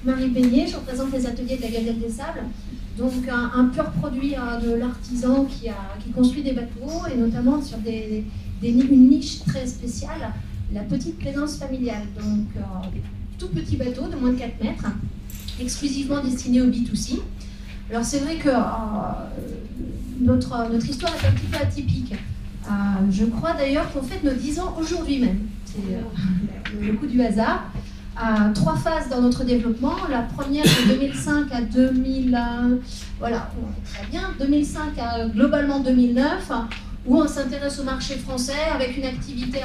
Marie Beignet, je représente les ateliers de la Gazelle des Sables, donc un pur produit de l'artisan qui construit des bateaux, et notamment sur une niche très spéciale, la petite plaisance familiale, donc des tout petits bateaux de moins de 4 mètres, exclusivement destinés au B2C. Alors c'est vrai que notre histoire est un petit peu atypique. Je crois d'ailleurs qu'on fête nos 10 ans aujourd'hui même. C'est le coup du hasard. 3 phases dans notre développement. La première de 2005 à 2000, voilà, très bien, 2005 à globalement 2009, où on s'intéresse au marché français avec une activité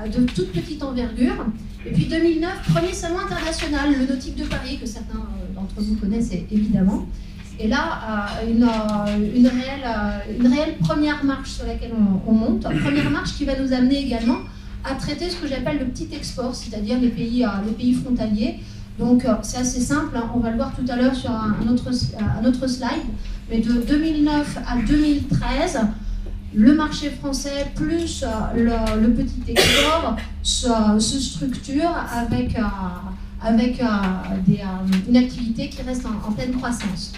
de toute petite envergure. Et puis 2009, premier salon international, le Nautique de Paris, que certains d'entre vous connaissent évidemment. Et là, une réelle première marche sur laquelle on monte. Première marche qui va nous amener également à traiter ce que j'appelle le petit export, c'est-à-dire les pays frontaliers. Donc c'est assez simple, hein, on va le voir tout à l'heure sur un autre slide, mais de 2009 à 2013, le marché français plus le petit export se structure avec une activité qui reste en pleine croissance.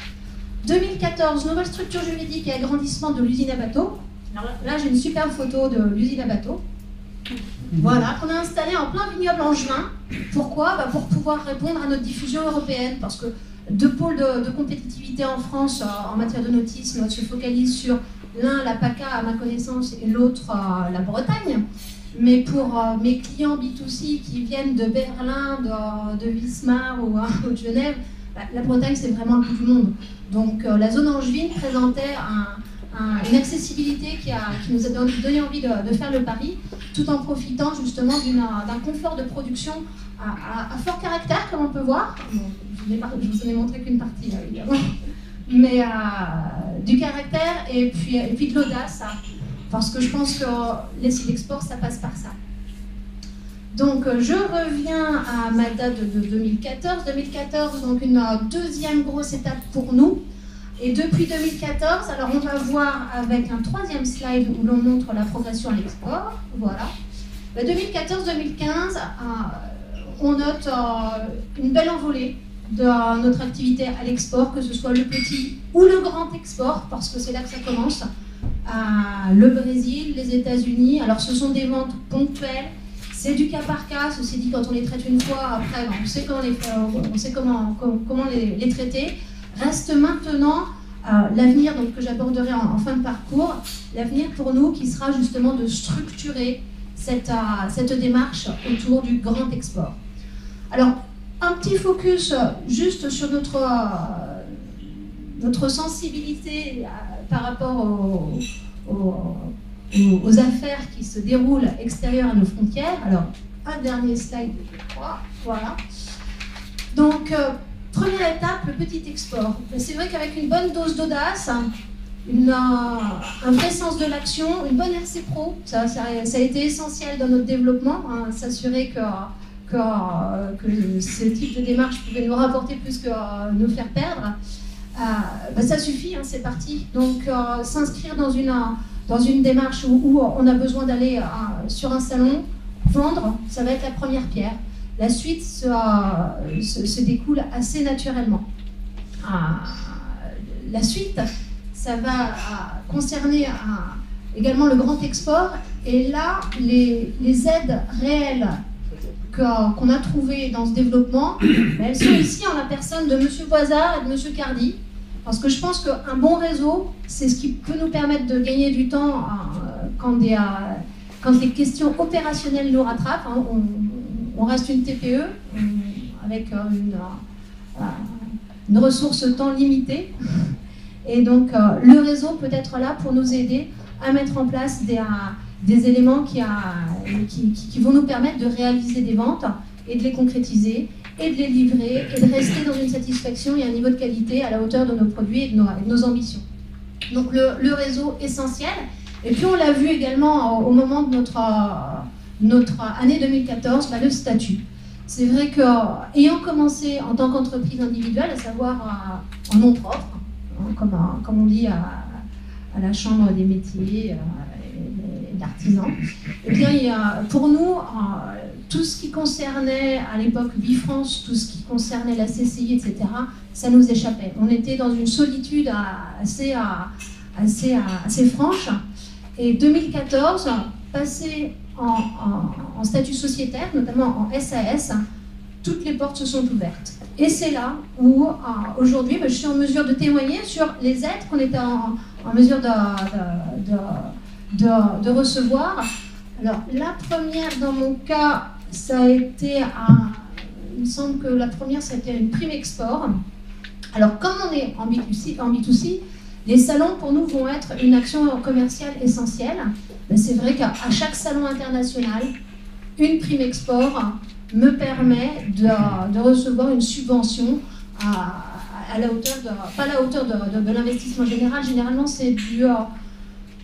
2014, nouvelle structure juridique et agrandissement de l'usine à bateaux. Alors là, j'ai une superbe photo de l'usine à bateaux. Voilà, qu'on a installé en plein vignoble angevin. Pourquoi? Pour pouvoir répondre à notre diffusion européenne, parce que 2 pôles de compétitivité en France en matière de nautisme se focalisent sur l'un, la PACA à ma connaissance, et l'autre, la Bretagne. Mais pour mes clients B2C qui viennent de Berlin, de Wismar ou de Genève, la Bretagne c'est vraiment le bout du monde. Donc la zone angevine présentait une accessibilité qui nous a donné envie de faire le pari, tout en profitant justement d'un confort de production à fort caractère, comme on peut voir. Bon, je ne vous en ai montré qu'une partie, évidemment. Mais du caractère et puis de l'audace, parce que je pense que l'export, ça passe par ça. Donc je reviens à ma date de 2014. 2014, donc une deuxième grosse étape pour nous. Et depuis 2014, alors on va voir avec un 3e slide où l'on montre la progression à l'export. Voilà. 2014-2015, on note une belle envolée de notre activité à l'export, que ce soit le petit ou le grand export, parce que c'est là que ça commence. Le Brésil, les États-Unis, alors ce sont des ventes ponctuelles, c'est du cas par cas, ceci dit, quand on les traite une fois, après on sait comment les traiter. Reste maintenant l'avenir que j'aborderai en fin de parcours, l'avenir pour nous qui sera justement de structurer cette démarche autour du grand export. Alors, un petit focus juste sur notre sensibilité par rapport aux affaires qui se déroulent extérieures à nos frontières. Alors, un dernier slide, je crois, voilà. Donc, première étape, le petit export. C'est vrai qu'avec une bonne dose d'audace, un vrai sens de l'action, une bonne RC Pro, ça a été essentiel dans notre développement, hein, s'assurer que ce type de démarche pouvait nous rapporter plus que nous faire perdre. Ça suffit, hein, c'est parti. Donc s'inscrire dans une démarche où on a besoin d'aller sur un salon, vendre, ça va être la première pierre. La suite se découle assez naturellement. La suite, ça va concerner également le grand export. Et là, les aides réelles qu'on a trouvées dans ce développement, elles sont ici en la personne de M. Voisard et de M. Cardi. Parce que je pense qu'un bon réseau, c'est ce qui peut nous permettre de gagner du temps quand les questions opérationnelles nous rattrapent. Hein. On reste une TPE avec une ressource temps limitée. Et donc, le réseau peut être là pour nous aider à mettre en place des éléments qui vont nous permettre de réaliser des ventes et de les concrétiser et de les livrer et de rester dans une satisfaction et un niveau de qualité à la hauteur de nos produits et de nos ambitions. Donc, le réseau essentiel. Et puis, on l'a vu également au moment de notre année 2014, le statut. C'est vrai qu'ayant commencé en tant qu'entreprise individuelle, à savoir en nom propre, comme on dit à la Chambre des métiers et d'artisans, eh bien, pour nous, tout ce qui concernait à l'époque Bifrance, tout ce qui concernait la CCI, etc., ça nous échappait. On était dans une solitude assez franche. Et 2014, passé en statut sociétaire, notamment en SAS, toutes les portes se sont ouvertes. Et c'est là où, aujourd'hui, je suis en mesure de témoigner sur les aides qu'on était en mesure de recevoir. Alors, la première, dans mon cas, ça a été, il me semble que la première, ça a été une prime export. Alors, comme on est en B2C, les salons, pour nous, vont être une action commerciale essentielle. C'est vrai qu'à chaque salon international, une prime export me permet de recevoir une subvention à la hauteur pas à la hauteur de l'investissement général. Généralement, c'est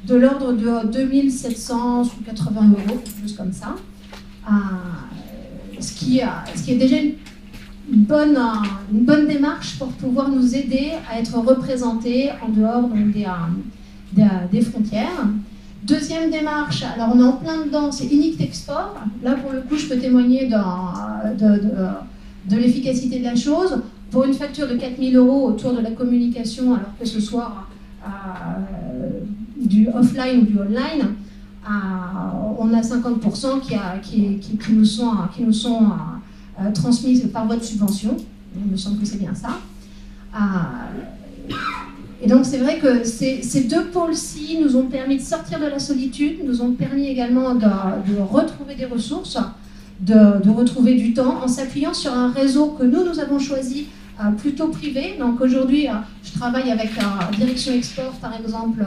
de l'ordre de 2780 €, quelque chose comme ça. Ce qui est déjà une bonne démarche pour pouvoir nous aider à être représentés en dehors donc, des frontières. Deuxième démarche, alors on est en plein dedans, c'est Unique Export. Là, pour le coup, je peux témoigner de l'efficacité de la chose. Pour une facture de 4 000 € autour de la communication, alors que ce soit du offline ou du online, on a 50% qui nous sont transmises par votre subvention. Il me semble que c'est bien ça. Et donc c'est vrai que ces deux pôles-ci nous ont permis de sortir de la solitude, nous ont permis également de retrouver des ressources, de retrouver du temps en s'appuyant sur un réseau que nous avons choisi plutôt privé. Donc aujourd'hui, je travaille avec Direction Export, par exemple,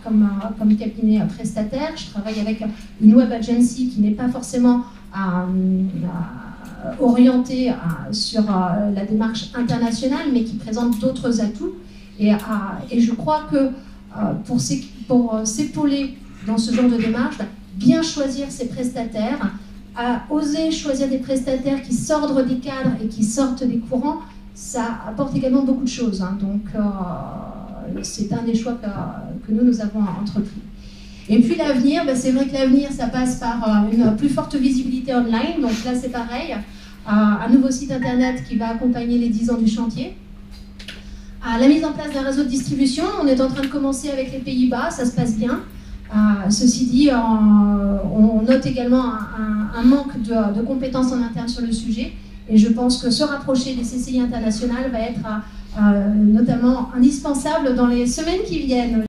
comme cabinet prestataire. Je travaille avec une web agency qui n'est pas forcément orientée sur la démarche internationale, mais qui présente d'autres atouts. Et je crois que pour s'épauler dans ce genre de démarche, bien choisir ses prestataires, oser choisir des prestataires qui sortent des cadres et qui sortent des courants, ça apporte également beaucoup de choses. Donc c'est un des choix que nous avons entrepris. Et puis l'avenir, c'est vrai que l'avenir, ça passe par une plus forte visibilité online. Donc là, c'est pareil. Un nouveau site internet qui va accompagner les 10 ans du chantier. La mise en place d'un réseau de distribution, on est en train de commencer avec les Pays-Bas, ça se passe bien. Ceci dit, on note également un manque de compétences en interne sur le sujet, et je pense que se rapprocher des CCI internationales va être notamment indispensable dans les semaines qui viennent.